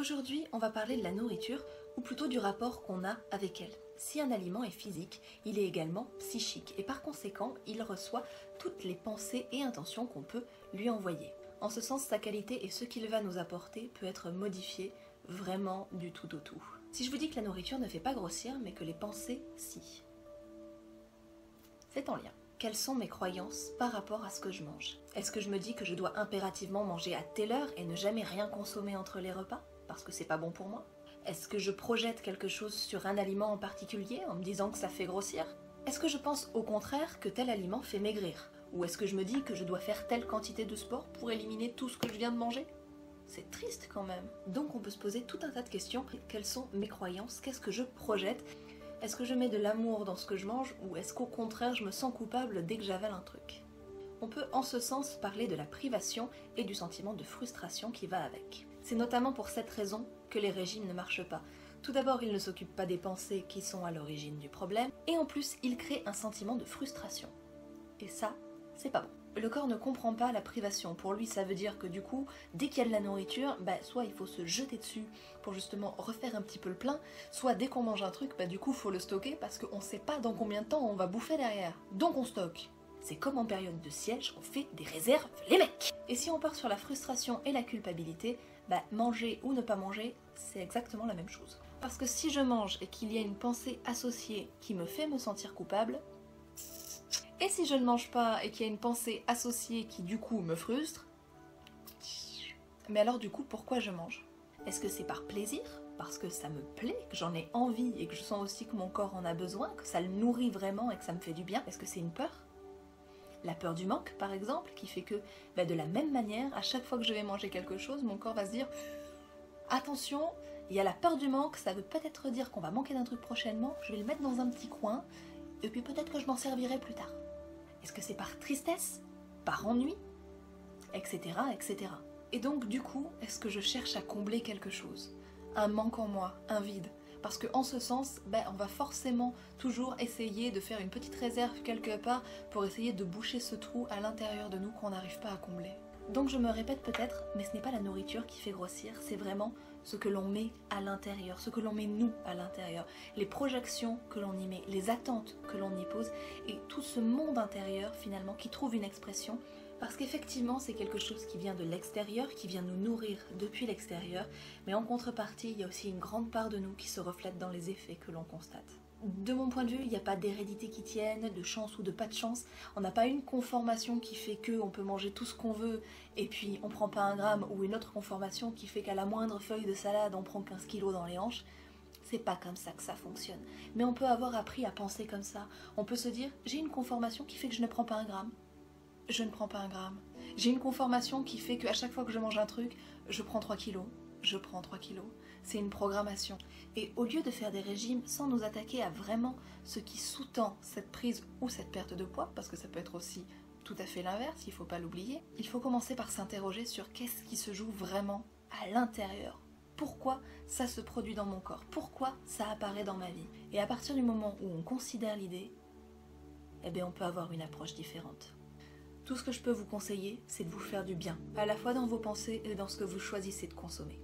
Aujourd'hui, on va parler de la nourriture, ou plutôt du rapport qu'on a avec elle. Si un aliment est physique, il est également psychique, et par conséquent, il reçoit toutes les pensées et intentions qu'on peut lui envoyer. En ce sens, sa qualité et ce qu'il va nous apporter peut être modifié vraiment du tout au tout. Si je vous dis que la nourriture ne fait pas grossir, mais que les pensées, si. C'est en lien. Quelles sont mes croyances par rapport à ce que je mange? Est-ce que je me dis que je dois impérativement manger à telle heure et ne jamais rien consommer entre les repas, parce que c'est pas bon pour moi? Est-ce que je projette quelque chose sur un aliment en particulier en me disant que ça fait grossir? Est-ce que je pense au contraire que tel aliment fait maigrir? Ou est-ce que je me dis que je dois faire telle quantité de sport pour éliminer tout ce que je viens de manger? C'est triste quand même. Donc on peut se poser tout un tas de questions. Quelles sont mes croyances? Qu'est-ce que je projette? Est-ce que je mets de l'amour dans ce que je mange ou est-ce qu'au contraire je me sens coupable dès que j'avale un truc? On peut en ce sens parler de la privation et du sentiment de frustration qui va avec. C'est notamment pour cette raison que les régimes ne marchent pas. Tout d'abord, ils ne s'occupent pas des pensées qui sont à l'origine du problème et en plus, ils créent un sentiment de frustration. Et ça, c'est pas bon. Le corps ne comprend pas la privation. Pour lui, ça veut dire que du coup, dès qu'il y a de la nourriture, soit il faut se jeter dessus pour justement refaire un petit peu le plein, soit dès qu'on mange un truc, du coup, il faut le stocker parce qu'on ne sait pas dans combien de temps on va bouffer derrière. Donc on stocke. C'est comme en période de siège, on fait des réserves, les mecs! Et si on part sur la frustration et la culpabilité, manger ou ne pas manger, c'est exactement la même chose. Parce que si je mange et qu'il y a une pensée associée qui me fait me sentir coupable, et si je ne mange pas et qu'il y a une pensée associée qui du coup me frustre, mais alors du coup pourquoi je mange? Est-ce que c'est par plaisir? Parce que ça me plaît, que j'en ai envie et que je sens aussi que mon corps en a besoin, que ça le nourrit vraiment et que ça me fait du bien? Est-ce que c'est une peur? La peur du manque par exemple, qui fait que de la même manière, à chaque fois que je vais manger quelque chose, mon corps va se dire attention, il y a la peur du manque, ça veut peut-être dire qu'on va manquer d'un truc prochainement, je vais le mettre dans un petit coin et puis peut-être que je m'en servirai plus tard. Est-ce que c'est par tristesse, par ennui, etc., etc. Et donc du coup, est-ce que je cherche à combler quelque chose? Un manque en moi, un vide? Parce qu'en ce sens, on va forcément toujours essayer de faire une petite réserve quelque part pour essayer de boucher ce trou à l'intérieur de nous qu'on n'arrive pas à combler. Donc je me répète peut-être, mais ce n'est pas la nourriture qui fait grossir, c'est vraiment ce que l'on met à l'intérieur, ce que l'on met nous à l'intérieur, les projections que l'on y met, les attentes que l'on y pose et tout ce monde intérieur finalement qui trouve une expression parce qu'effectivement c'est quelque chose qui vient de l'extérieur, qui vient nous nourrir depuis l'extérieur, mais en contrepartie il y a aussi une grande part de nous qui se reflète dans les effets que l'on constate. De mon point de vue, il n'y a pas d'hérédité qui tienne, de chance ou de pas de chance. On n'a pas une conformation qui fait qu'on peut manger tout ce qu'on veut et puis on prend pas un gramme, ou une autre conformation qui fait qu'à la moindre feuille de salade on prend 15 kilos dans les hanches. C'est pas comme ça que ça fonctionne. Mais on peut avoir appris à penser comme ça. On peut se dire, j'ai une conformation qui fait que je ne prends pas un gramme. Je ne prends pas un gramme. J'ai une conformation qui fait qu'à chaque fois que je mange un truc, je prends 3 kilos. Je prends 3 kilos. C'est une programmation. Et au lieu de faire des régimes sans nous attaquer à vraiment ce qui sous-tend cette prise ou cette perte de poids, parce que ça peut être aussi tout à fait l'inverse, il ne faut pas l'oublier, il faut commencer par s'interroger sur qu'est-ce qui se joue vraiment à l'intérieur. Pourquoi ça se produit dans mon corps? Pourquoi ça apparaît dans ma vie? Et à partir du moment où on considère l'idée, on peut avoir une approche différente. Tout ce que je peux vous conseiller, c'est de vous faire du bien, à la fois dans vos pensées et dans ce que vous choisissez de consommer.